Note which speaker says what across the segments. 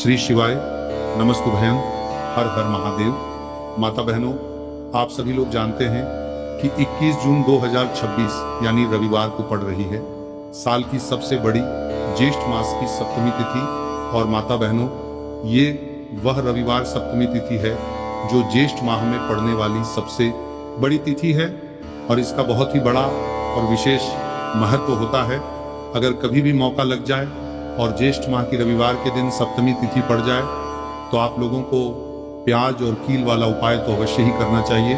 Speaker 1: श्री शिवाय, नमस्तुभ्यं, हर हर महादेव। माता बहनों, आप सभी लोग जानते हैं कि 21 जून 2026 यानी रविवार को पड़ रही है साल की सबसे बड़ी ज्येष्ठ मास की सप्तमी तिथि। और माता बहनों, ये वह रविवार सप्तमी तिथि है जो ज्येष्ठ माह में पड़ने वाली सबसे बड़ी तिथि है और इसका बहुत ही बड़ा और विशेष महत्व होता है। अगर कभी भी मौका लग जाए और ज्येष्ठ माह की रविवार के दिन सप्तमी तिथि पड़ जाए तो आप लोगों को प्याज और कील वाला उपाय तो अवश्य ही करना चाहिए।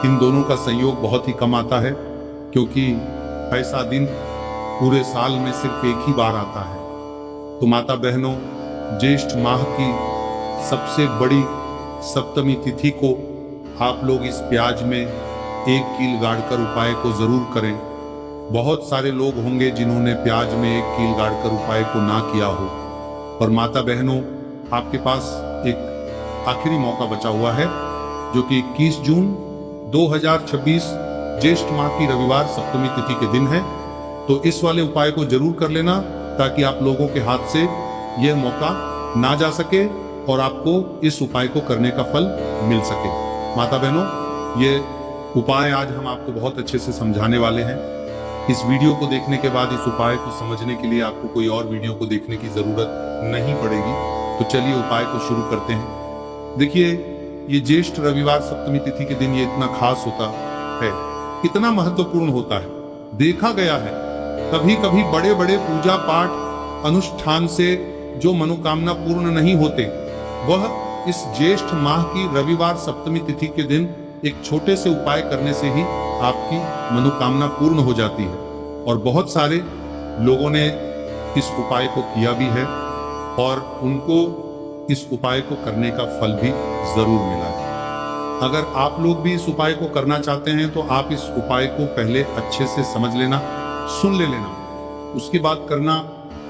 Speaker 1: इन दोनों का संयोग बहुत ही कम आता है क्योंकि ऐसा दिन पूरे साल में सिर्फ एक ही बार आता है। तो माता बहनों, ज्येष्ठ माह की सबसे बड़ी सप्तमी तिथि को आप लोग इस प्याज में एक कील गाड़कर उपाय को जरूर करें। बहुत सारे लोग होंगे जिन्होंने प्याज में एक कील गाड़कर उपाय को ना किया हो। और माता बहनों, आपके पास एक आखिरी मौका बचा हुआ है जो कि 21 जून 2026 ज्येष्ठ माह की रविवार सप्तमी तिथि के दिन है। तो इस वाले उपाय को जरूर कर लेना ताकि आप लोगों के हाथ से यह मौका ना जा सके और आपको इस उपाय को करने का फल मिल सके। माता बहनों, ये उपाय आज हम आपको बहुत अच्छे से समझाने वाले हैं। इस वीडियो को देखने के बाद इस उपाय को समझने के लिए आपको कोई और वीडियो को देखने की जरूरत नहीं पड़ेगी। तो चलिए उपाय को शुरू करते हैं। देखिए, ये ज्येष्ठ रविवार सप्तमी तिथि के दिन ये इतना खास होता है, इतना महत्वपूर्ण होता है। देखा गया है कभी कभी बड़े बड़े पूजा पाठ अनुष्ठान से जो मनोकामना पूर्ण नहीं होते, वह इस ज्येष्ठ माह की रविवार सप्तमी तिथि के दिन एक छोटे से उपाय करने से ही आपकी मनोकामना पूर्ण हो जाती है। और बहुत सारे लोगों ने इस उपाय को किया भी है और उनको इस उपाय को करने का फल भी जरूर मिला है। अगर आप लोग भी इस उपाय को करना चाहते हैं तो आप इस उपाय को पहले अच्छे से समझ लेना, सुन लेना, उसके बाद करना।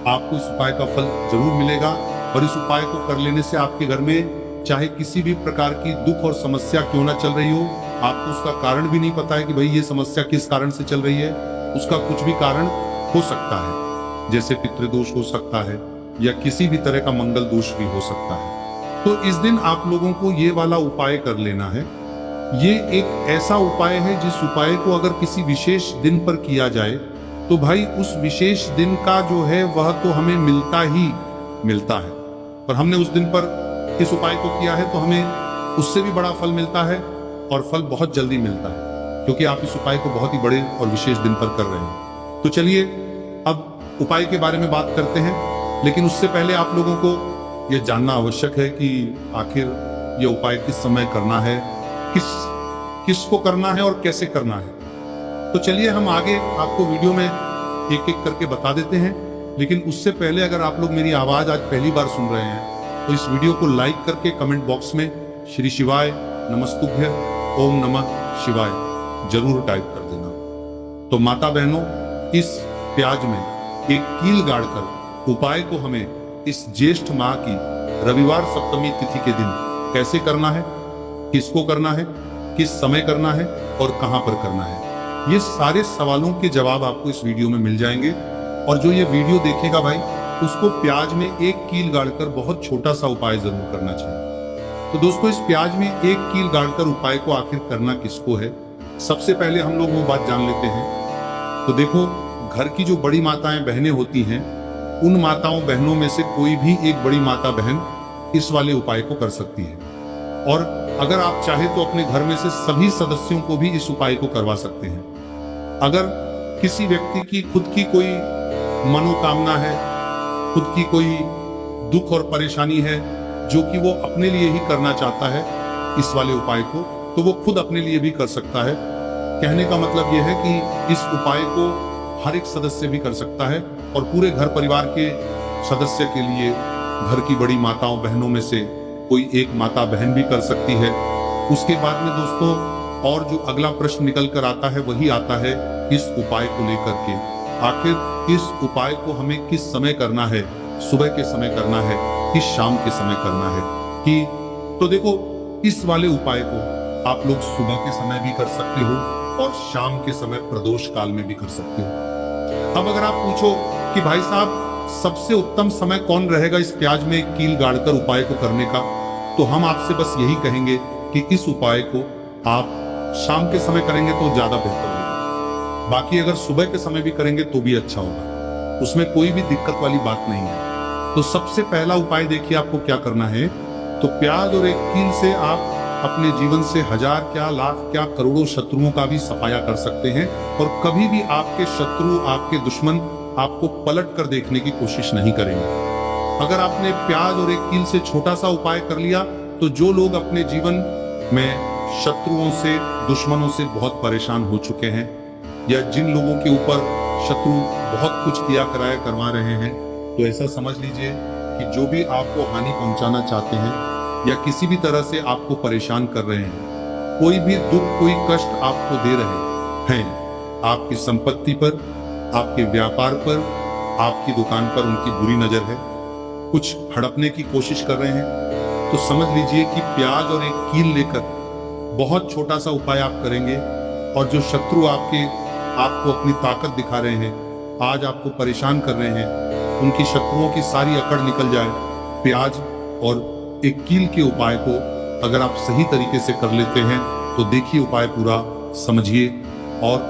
Speaker 1: आपको इस उपाय का फल जरूर मिलेगा। और इस उपाय को कर लेने से आपके घर में चाहे किसी भी प्रकार की दुख और समस्या क्यों ना चल रही हो, आपको उसका कारण भी नहीं पता है कि भाई ये समस्या किस कारण से चल रही है, उसका कुछ भी कारण हो सकता है। जैसे पितृदोष हो सकता है या किसी भी तरह का मंगल दोष भी हो सकता है। तो इस दिन आप लोगों को ये वाला उपाय कर लेना है। ये एक ऐसा उपाय है जिस उपाय को अगर किसी विशेष दिन पर किया जाए तो भाई उस विशेष दिन का जो है वह तो हमें मिलता ही मिलता है। पर हमने उस दिन पर इस उपाय को किया है तो हमें उससे भी बड़ा फल मिलता है और फल बहुत जल्दी मिलता है क्योंकि आप इस उपाय को बहुत ही बड़े और विशेष दिन पर कर रहे हैं। तो चलिए अब उपाय के बारे में बात करते हैं, लेकिन उससे पहले आप लोगों को यह जानना आवश्यक है कि आखिर यह उपाय किस समय करना है, किसको करना है और कैसे करना है। तो चलिए हम आगे आपको वीडियो में एक एक करके बता देते हैं। लेकिन उससे पहले अगर आप लोग मेरी आवाज आज पहली बार सुन रहे हैं तो इस वीडियो को लाइक करके कमेंट बॉक्स में श्री शिवाय, नमस्तुभ्य, ओम नमः शिवाय जरूर टाइप कर देना। तो माता बहनों, इस प्याज में एक कील गाड़कर उपाय को हमें इस ज्येष्ठ माह की रविवार सप्तमी तिथि के दिन कैसे करना है, किसको करना है, किस समय करना है और कहां पर करना है, ये सारे सवालों के जवाब आपको इस वीडियो में मिल जाएंगे। और जो ये वीडियो देखेगा भाई, उसको प्याज में एक कील गाड़कर बहुत छोटा सा उपाय जरूर करना चाहिए। तो दोस्तों, इस प्याज में एक कील गाड़कर उपाय को आखिर करना किसको है, सबसे पहले हम लोग वो बात जान लेते हैं। तो देखो, घर की जो बड़ी माताएं बहनें होती हैं, उन माताओं बहनों में से कोई भी एक बड़ी माता बहन इस वाले उपाय को कर सकती है। और अगर आप चाहे तो अपने घर में से सभी सदस्यों को भी इस उपाय को करवा सकते हैं। अगर किसी व्यक्ति की खुद की कोई मनोकामना है, खुद की कोई दुख और परेशानी है जो कि वो अपने लिए ही करना चाहता है इस वाले उपाय को, तो वो खुद अपने लिए भी कर सकता है। कहने का मतलब यह है कि इस उपाय को हर एक सदस्य भी कर सकता है और पूरे घर परिवार के सदस्य के लिए घर की बड़ी माताओं बहनों में से कोई एक माता बहन भी कर सकती है। उसके बाद में दोस्तों और जो अगला प्रश्न निकल कर आता है वही आता है इस उपाय को लेकर के, आखिर इस उपाय को हमें किस समय करना है, सुबह के समय करना है कि शाम के समय करना है कि। तो देखो, इस वाले उपाय को आप लोग सुबह के समय भी कर सकते हो और शाम के समय प्रदोष काल में भी कर सकते हो। अब अगर आप पूछो कि भाई साहब सबसे उत्तम समय कौन रहेगा इस प्याज में एक कील गाड़कर उपाय को करने का, तो हम आपसे बस यही कहेंगे कि इस उपाय को आप शाम के समय करेंगे तो ज्यादा बेहतर होगा। बाकी अगर सुबह के समय भी करेंगे तो भी अच्छा होगा, उसमें कोई भी दिक्कत वाली बात नहीं है। तो सबसे पहला उपाय देखिए आपको क्या करना है। तो प्याज और एक कील से आप अपने जीवन से हजार क्या, लाख क्या, करोड़ों शत्रुओं का भी सफाया कर सकते हैं और कभी भी आपके शत्रु, आपके दुश्मन आपको पलट कर देखने की कोशिश नहीं करेंगे। अगर आपने प्याज और एक कील से छोटा सा उपाय कर लिया तो जो लोग अपने जीवन में शत्रुओं से, दुश्मनों से बहुत परेशान हो चुके हैं या जिन लोगों के ऊपर शत्रु बहुत कुछ किया कराया करवा रहे हैं, तो ऐसा समझ लीजिए कि जो भी आपको हानि पहुंचाना चाहते हैं या किसी भी तरह से आपको परेशान कर रहे हैं, कोई भी दुख, कोई कष्ट आपको दे रहे हैं, आपकी संपत्ति पर, आपके व्यापार पर, आपकी दुकान पर उनकी बुरी नजर है, कुछ हड़पने की कोशिश कर रहे हैं, तो समझ लीजिए कि प्याज और एक कील लेकर बहुत छोटा सा उपाय आप करेंगे और जो शत्रु आपको अपनी ताकत दिखा रहे हैं, आज आपको परेशान कर रहे हैं, उनकी शत्रुओं की सारी अकड़ निकल जाए। प्याज और एक कील के उपाय को अगर आप सही तरीके से कर लेते हैं तो देखिए उपाय पूरा समझिए और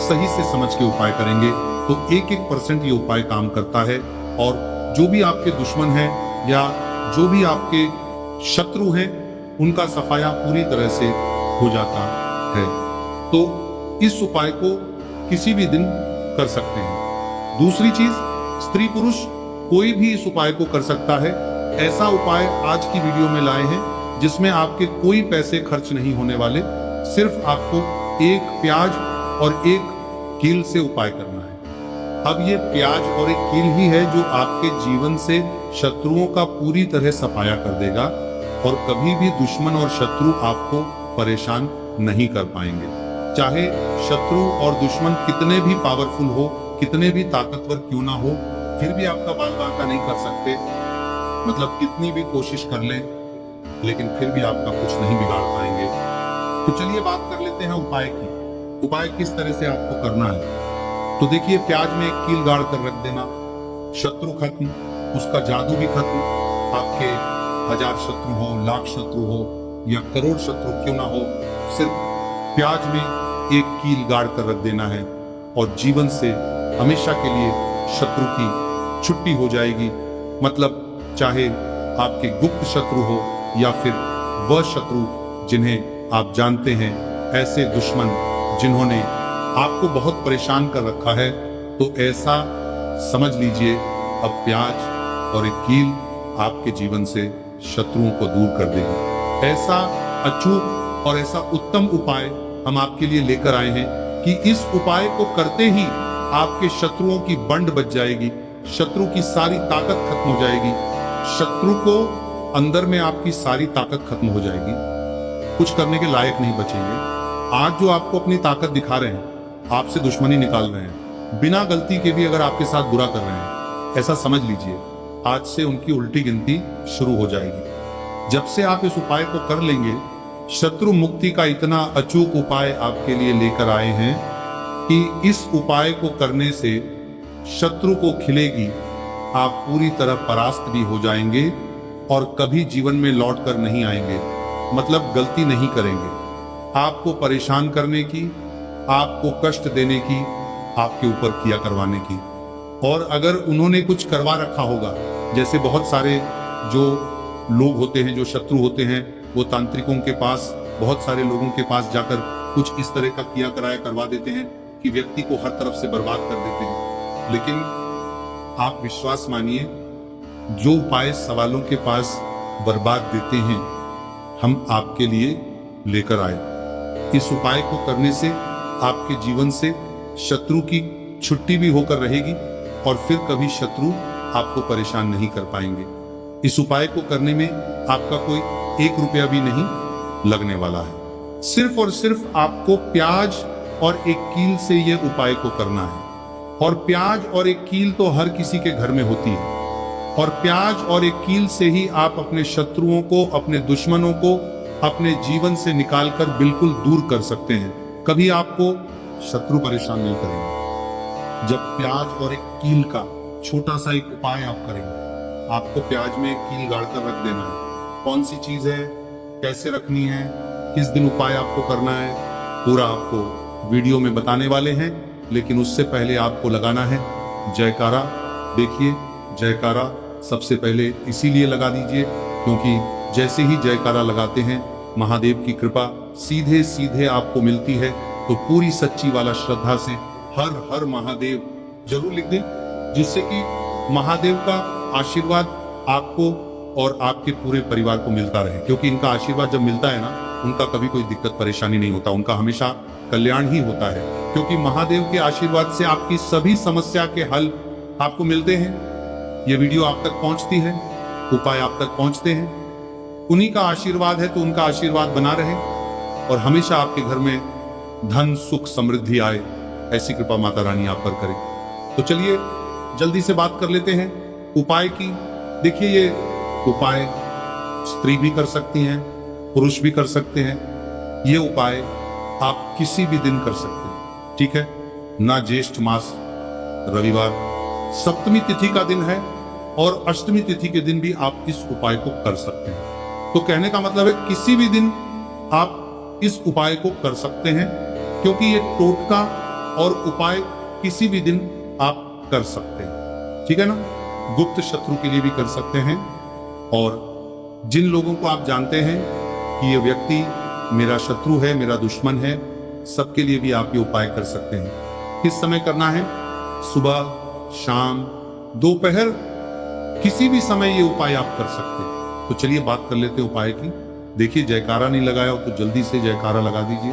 Speaker 1: सही से समझ के उपाय करेंगे तो 1% ये उपाय काम करता है और जो भी आपके दुश्मन हैं या जो भी आपके शत्रु हैं उनका सफाया पूरी तरह से हो जाता है। तो इस उपाय को किसी भी दिन कर सकते हैं। दूसरी चीज, स्त्री पुरुष कोई भी इस उपाय को कर सकता है। ऐसा उपाय आज की वीडियो में लाए हैं जिसमें आपके कोई पैसे खर्च नहीं होने वाले, सिर्फ आपको एक प्याज और एक कील से उपाय करना है। अब ये प्याज और एक कील ही है जो आपके जीवन से शत्रुओं का पूरी तरह सफाया कर देगा और कभी भी दुश्मन और शत्रु आपको परेशान नहीं कर पाएंगे। चाहे शत्रु और दुश्मन कितने भी पावरफुल हो, कितने भी ताकतवर क्यों ना हो, फिर भी आपका बाल बांका नहीं कर सकते। मतलब कितनी भी कोशिश कर लें लेकिन फिर भी आपका कुछ नहीं बिगाड़ पाएंगे। तो चलिए बात कर लेते हैं उपाय की। उपाय किस तरह से आपको करना है। तो देखिए, प्याज में एक कील गाड़ कर रख देना, शत्रु खत्म, उसका जादू भी खत्म। आपके 1000 शत्रु हो, लाख शत्रु हो या करोड़ शत्रु क्यों ना हो, सिर्फ प्याज में एक कील गाड़ कर रख देना है और जीवन से हमेशा के लिए शत्रु की छुट्टी हो जाएगी। मतलब चाहे आपके गुप्त शत्रु हो या फिर वह शत्रु जिन्हें आप जानते हैं, ऐसे दुश्मन जिन्होंने आपको बहुत परेशान कर रखा है, तो ऐसा समझ लीजिए अब प्याज और एक कील आपके जीवन से शत्रुओं को दूर कर देगी। ऐसा अचूक और ऐसा उत्तम उपाय हम आपके लिए लेकर आए हैं कि इस उपाय को करते ही आपके शत्रुओं की बंड बच जाएगी, शत्रु की सारी ताकत खत्म हो जाएगी, शत्रु को अंदर में आपकी सारी ताकत खत्म हो जाएगी, कुछ करने के लायक नहीं बचेंगे। आज जो आपको अपनी ताकत दिखा रहे हैं, आपसे दुश्मनी निकाल रहे हैं, बिना गलती के भी अगर आपके साथ बुरा कर रहे हैं, ऐसा समझ लीजिए आज से उनकी उल्टी गिनती शुरू हो जाएगी। जब से आप इस उपाय को कर लेंगे, शत्रु मुक्ति का इतना अचूक उपाय आपके लिए लेकर आए हैं कि इस उपाय को करने से शत्रु को खिलेगी, आप पूरी तरह परास्त भी हो जाएंगे और कभी जीवन में लौट कर नहीं आएंगे। मतलब गलती नहीं करेंगे, आपको परेशान करने की, आपको कष्ट देने की, आपके ऊपर किया करवाने की। और अगर उन्होंने कुछ करवा रखा होगा, जैसे बहुत सारे जो लोग होते हैं, जो शत्रु होते हैं, वो तांत्रिकों के पास, बहुत सारे लोगों के पास जाकर कुछ इस तरह का किया कराया करवा देते हैं कि व्यक्ति को हर तरफ से बर्बाद कर देते हैं। लेकिन आप विश्वास मानिए, जो उपाय सवालों के पास बर्बाद देते हैं, हम आपके लिए लेकर आए। इस उपाय को करने से आपके जीवन से शत्रु की छुट्टी भी होकर रहेगी और फिर कभी शत्रु आपको परेशान नहीं कर पाएंगे। इस उपाय को करने में आपका कोई 1 रुपया भी नहीं लगने वाला है। सिर्फ और सिर्फ आपको प्याज और एक कील से यह उपाय को करना है। और प्याज और एक कील तो हर किसी के घर में होती है और प्याज और एक कील से ही आप अपने शत्रुओं को, अपने दुश्मनों को अपने जीवन से निकालकर बिल्कुल दूर कर सकते हैं। कभी आपको शत्रु परेशान नहीं करेंगे। जब प्याज और एक कील का छोटा सा एक उपाय आप करेंगे। आपको प्याज में कील गाड़ कर रख देना है। कौन सी चीज है, कैसे रखनी है, किस दिन उपाय आपको करना है, पूरा आपको वीडियो में बताने वाले हैं। लेकिन उससे पहले आपको लगाना है जयकारा। देखिए, जयकारा सबसे पहले इसीलिए लगा दीजिए क्योंकि जैसे ही जयकारा लगाते हैं महादेव की कृपा सीधे सीधे आपको मिलती है। तो पूरी सच्ची वाला श्रद्धा से हर हर महादेव जरूर लिख दें, जिससे कि महादेव का आशीर्वाद आपको और आपके पूरे परिवार को मिलता रहे। क्योंकि इनका आशीर्वाद जब मिलता है ना, उनका कभी कोई दिक्कत परेशानी नहीं होता, उनका हमेशा कल्याण ही होता है। क्योंकि महादेव के आशीर्वाद से आपकी सभी समस्या के हल आपको मिलते हैं। ये वीडियो आप तक पहुंचती है, उपाय आप तक पहुंचते हैं, उन्हीं का आशीर्वाद है। तो उनका आशीर्वाद बना रहे और हमेशा आपके घर में धन सुख समृद्धि आए, ऐसी कृपा माता रानी आप पर करे। तो चलिए जल्दी से बात कर लेते हैं उपाय की। देखिए, ये उपाय स्त्री भी कर सकती हैं, पुरुष भी कर सकते हैं। ये उपाय आप किसी भी दिन कर सकते हैं, ठीक है ना। ज्येष्ठ मास रविवार सप्तमी तिथि का दिन है और अष्टमी तिथि के दिन भी आप इस उपाय को कर सकते हैं। तो कहने का मतलब है किसी भी दिन आप इस उपाय को कर सकते हैं, क्योंकि ये टोटका और उपाय किसी भी दिन आप कर सकते हैं, ठीक है ना। गुप्त शत्रु के लिए भी कर सकते हैं, और जिन लोगों को आप जानते हैं कि ये व्यक्ति मेरा शत्रु है, मेरा दुश्मन है, सबके लिए भी आप ये उपाय कर सकते हैं। किस समय करना है? सुबह, शाम, दोपहर, किसी भी समय ये उपाय आप कर सकते हैं। तो चलिए बात कर लेते हैं उपाय की। देखिए, जयकारा नहीं लगाया हो तो जल्दी से जयकारा लगा दीजिए।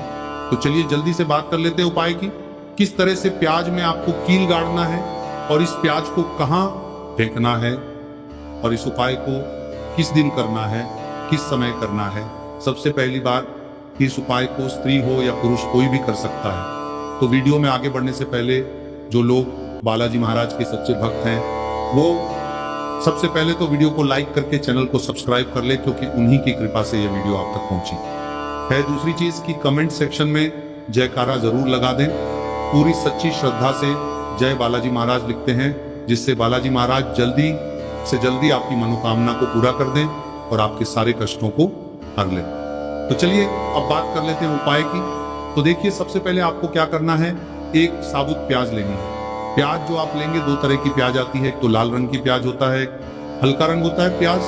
Speaker 1: तो चलिए जल्दी से बात कर लेते हैं उपाय की। किस तरह से प्याज में आपको कील गाड़ना है और इस प्याज को कहां फेंकना है, और इस उपाय को किस दिन करना है, किस समय करना है। सबसे पहली बात, इस उपाय को स्त्री हो या पुरुष कोई भी कर सकता है। तो वीडियो में आगे बढ़ने से पहले जो लोग बालाजी महाराज के सच्चे भक्त हैं, वो सबसे पहले तो वीडियो को लाइक करके चैनल को सब्सक्राइब कर ले, क्योंकि उन्हीं की कृपा से यह वीडियो आप तक पहुंची है। दूसरी चीज की कमेंट सेक्शन में जयकारा जरूर लगा दें। पूरी सच्ची श्रद्धा से जय बालाजी महाराज लिखते हैं, जिससे बालाजी महाराज जल्दी से जल्दी आपकी मनोकामना को पूरा कर दें और आपके सारे कष्टों को हर लें। तो चलिए अब बात कर लेते हैं उपाय की। तो देखिए, सबसे पहले आपको क्या करना है, एक साबुत प्याज लेनी है। प्याज जो आप लेंगे, दो तरह की प्याज आती है। एक तो लाल रंग की प्याज होता है, हल्का रंग होता है प्याज,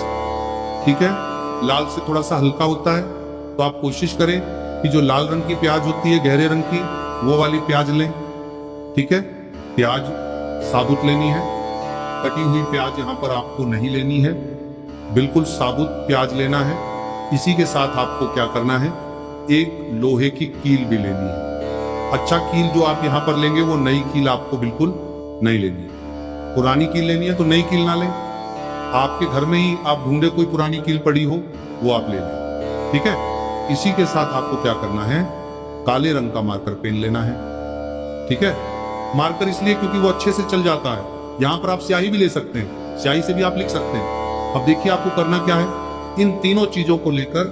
Speaker 1: ठीक है, लाल से थोड़ा सा हल्का होता है। तो आप कोशिश करें कि जो लाल रंग की प्याज होती है, गहरे रंग की, वो वाली प्याज लें, ठीक है। प्याज साबुत लेनी है, कटी हुई प्याज यहाँ पर आपको नहीं लेनी है, बिल्कुल साबुत प्याज लेना है। इसी के साथ आपको क्या करना है, एक लोहे की कील भी लेनी है। अच्छा कील जो आप यहाँ पर लेंगे, वो नई कील आपको बिल्कुल नहीं लेनी है। पुरानी कील लेनी है तो नई कील ना लें, आपके घर में ही आप ढूंढे कोई पुरानी कील पड़ी हो, वो आप ले लें, ठीक है। इसी के साथ आपको क्या करना है, काले रंग का मार्कर पेन लेना है, ठीक है। मार्कर इसलिए क्योंकि वो अच्छे से चल जाता है। यहाँ पर आप स्याही भी ले सकते हैं, स्याही से भी आप लिख सकते हैं। अब देखिए आपको करना क्या है, इन तीनों चीजों को लेकर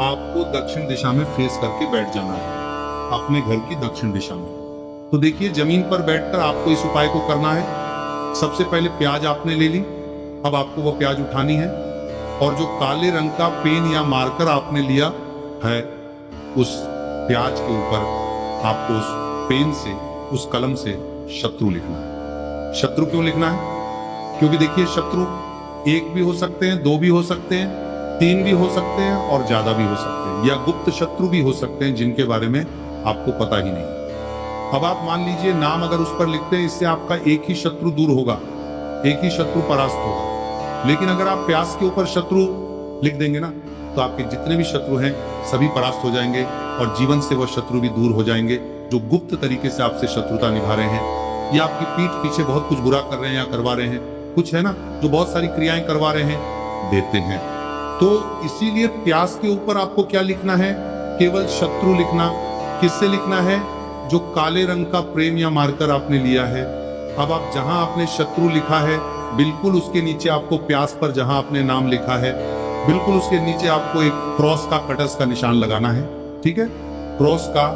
Speaker 1: आपको दक्षिण दिशा में फेस करके बैठ जाना है, अपने घर की दक्षिण दिशा में। तो देखिए, जमीन पर बैठकर आपको इस उपाय को करना है। सबसे पहले प्याज आपने ले ली, अब आपको वो प्याज उठानी है, और जो काले रंग का पेन या मार्कर आपने लिया है, उस प्याज के ऊपर आपको उस पेन से, उस कलम से शत्रु लिखना है। शत्रु क्यों लिखना है? क्योंकि देखिए, शत्रु एक भी हो सकते हैं, दो भी हो सकते हैं, तीन भी हो सकते हैं, और ज्यादा भी हो सकते हैं, या गुप्त शत्रु भी हो सकते हैं जिनके बारे में आपको पता ही नहीं। अब आप मान लीजिए, नाम अगर उस पर लिखते हैं, इससे आपका एक ही शत्रु दूर होगा, एक ही शत्रु परास्त होगा। लेकिन अगर आप प्यास के ऊपर शत्रु लिख देंगे ना, तो आपके जितने भी शत्रु हैं सभी परास्त हो जाएंगे, और जीवन से वह शत्रु भी दूर हो जाएंगे जो गुप्त तरीके से आपसे शत्रुता निभा रहे हैं, या आपकी पीठ पीछे बहुत कुछ बुरा कर रहे हैं या करवा रहे हैं। कुछ है ना, जो बहुत सारी क्रियाएं करवा रहे हैं, देते हैं। तो इसीलिए प्यास के ऊपर आपको क्या लिखना है, केवल शत्रु लिखना। किससे लिखना है? जो काले रंग का प्रेम या मार्कर आपने लिया है। अब आप जहां आपने शत्रु लिखा है, बिल्कुल उसके नीचे आपको प्यास पर जहां आपने नाम लिखा है, बिल्कुल उसके नीचे आपको एक क्रॉस का, कटस का निशान लगाना है, ठीक है। क्रॉस का,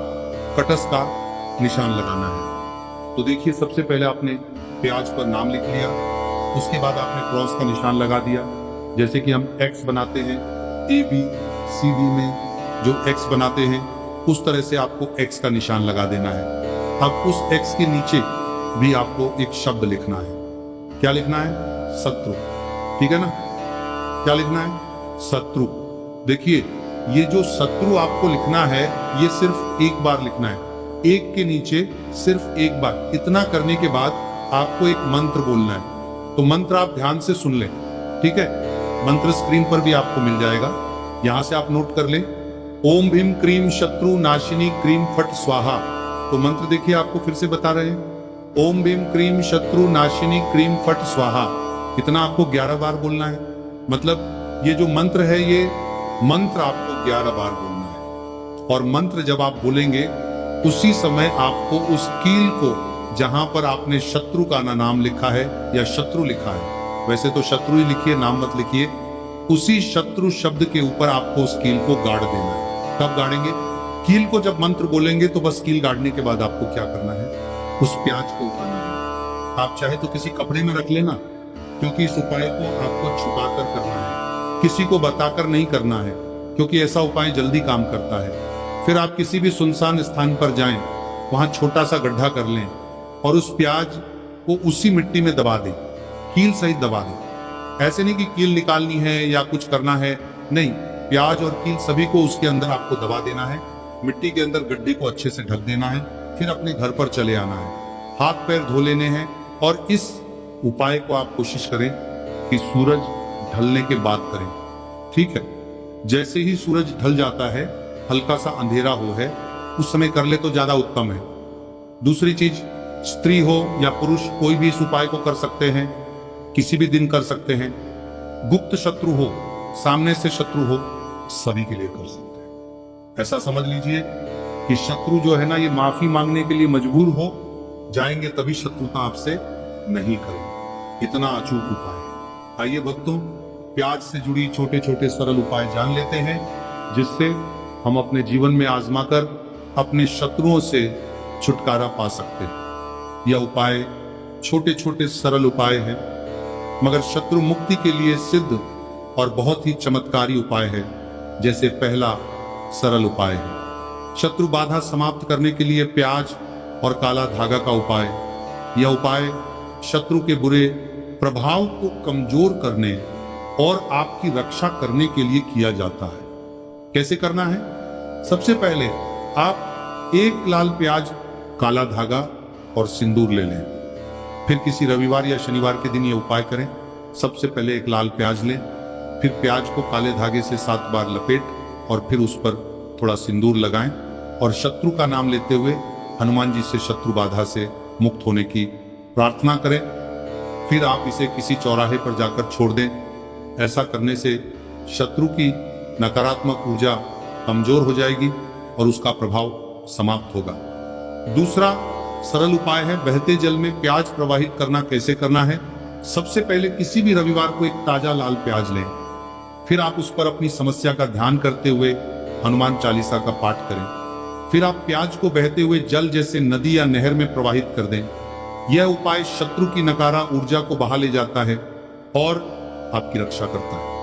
Speaker 1: कटस का निशान लगाना है। तो देखिए, सबसे पहले आपने प्याज पर नाम लिख लिया। उसके बाद आपने क्रॉस का निशान लगा दिया। जैसे कि हम एक्स बनाते हैं, ए बी सी डी में जो एक्स बनाते हैं, उस तरह से आपको एक्स का निशान लगा देना है। अब उस एक्स के नीचे भी आपको एक शब्द लिखना है। क्या लिखना है? शत्रु। ठीक है ना? क्या लिखना है? शत्रु। देखिए, ये जो शत्रु आपको लिखना है, ये सिर्फ एक बार लिखना है। एक के नीचे सिर्फ एक बार। इतना करने के बाद आपको एक मंत्र बोलना है। तो मंत्र आप ध्यान से सुन लें, ठीक है? मंत्र स्क्रीन पर भी आपको मिल जाएगा, यहां से आप नोट कर लें। ओम भीम क्रीम शत्रु नाशिनी क्रीम फट स्वाहा। तो मंत्र देखिए, आपको फिर से बता रहे हैं। ओम भीम क्रीम शत्रु नाशिनी क्रीम फट स्वाहा। इतना आपको 11 बार बोलना है। मतलब ये जो मंत्र है, ये मंत्र आपको 11 बार बोलना है। और मंत्र जब आप बोलेंगे, उसी समय आपको उस कील को, जहां पर आपने शत्रु का नाम लिखा है या शत्रु लिखा है, वैसे तो शत्रु ही लिखिए, नाम मत लिखिए, उसी शत्रु शब्द के ऊपर आपको उस कील को गाड़ देना है। कब गाड़ेंगे? कील को जब मंत्र बोलेंगे तो बस कील गाड़ने के बाद आपको क्या करना है? उस प्याज को उठाना है। आप चाहे तो किसी कपड़े में रख लेना, क्योंकि इस उपाय को आपको छुपाकर करना है, किसी को बताकर नहीं करना है, क्योंकि ऐसा उपाय जल्दी काम करता है। फिर आप किसी भी सुनसान स्थान पर जाएं, वहां छोटा सा गड्ढा कर लें और उस प्याज को उसी मिट्टी में दबा दें, कील सहित दबा दें। ऐसे नहीं कि कील निकालनी है या कुछ करना है, नहीं, प्याज और कील सभी को उसके अंदर आपको दबा देना है। मिट्टी के अंदर गड्ढे को अच्छे से ढक देना है। फिर अपने घर पर चले आना है, हाथ पैर धो लेने हैं। और इस उपाय को आप कोशिश करें कि सूरज ढलने के बाद करें, ठीक है? जैसे ही सूरज ढल जाता है, हल्का सा अंधेरा हो है, उस समय कर ले तो ज्यादा उत्तम है। दूसरी चीज, स्त्री हो या पुरुष, कोई भी इस उपाय को कर सकते हैं, किसी भी दिन कर सकते हैं। गुप्त शत्रु हो, सामने से शत्रु हो, सभी के लिए कर सकते हैं। ऐसा समझ लीजिए कि शत्रु जो है ना, ये माफी मांगने के लिए मजबूर हो जाएंगे, तभी शत्रुता आपसे नहीं करेंगे। इतना अचूक उपाय है। आइए भक्तों, प्याज से जुड़ी छोटे छोटे सरल उपाय जान लेते हैं, जिससे हम अपने जीवन में आजमाकर अपने शत्रुओं से छुटकारा पा सकते हैं। यह उपाय छोटे छोटे सरल उपाय हैं, मगर शत्रु मुक्ति के लिए सिद्ध और बहुत ही चमत्कारी उपाय है। जैसे पहला सरल उपाय है शत्रु बाधा समाप्त करने के लिए प्याज और काला धागा का उपाय। यह उपाय शत्रु के बुरे प्रभाव को कमजोर करने और आपकी रक्षा करने के लिए किया जाता है। कैसे करना है? सबसे पहले आप एक लाल प्याज, काला धागा और सिंदूर ले लें। फिर किसी रविवार या शनिवार के दिन यह उपाय करें। सबसे पहले एक लाल प्याज लें, फिर प्याज को काले धागे से 7 बार लपेट और फिर उस पर थोड़ा सिंदूर लगाएं और शत्रु का नाम लेते हुए हनुमान जी से शत्रु बाधा से मुक्त होने की प्रार्थना करें। फिर आप इसे किसी चौराहे पर जाकर छोड़ दें। ऐसा करने से शत्रु की नकारात्मक ऊर्जा कमजोर हो जाएगी और उसका प्रभाव समाप्त होगा। दूसरा सरल उपाय है बहते जल में प्याज प्रवाहित करना। कैसे करना है? सबसे पहले किसी भी रविवार को एक ताजा लाल प्याज लें, फिर आप उस पर अपनी समस्या का ध्यान करते हुए हनुमान चालीसा का पाठ करें। फिर आप प्याज को बहते हुए जल जैसे नदी या नहर में प्रवाहित कर दें। यह उपाय शत्रु की नकारा ऊर्जा को बहा ले जाता है और आपकी रक्षा करता है।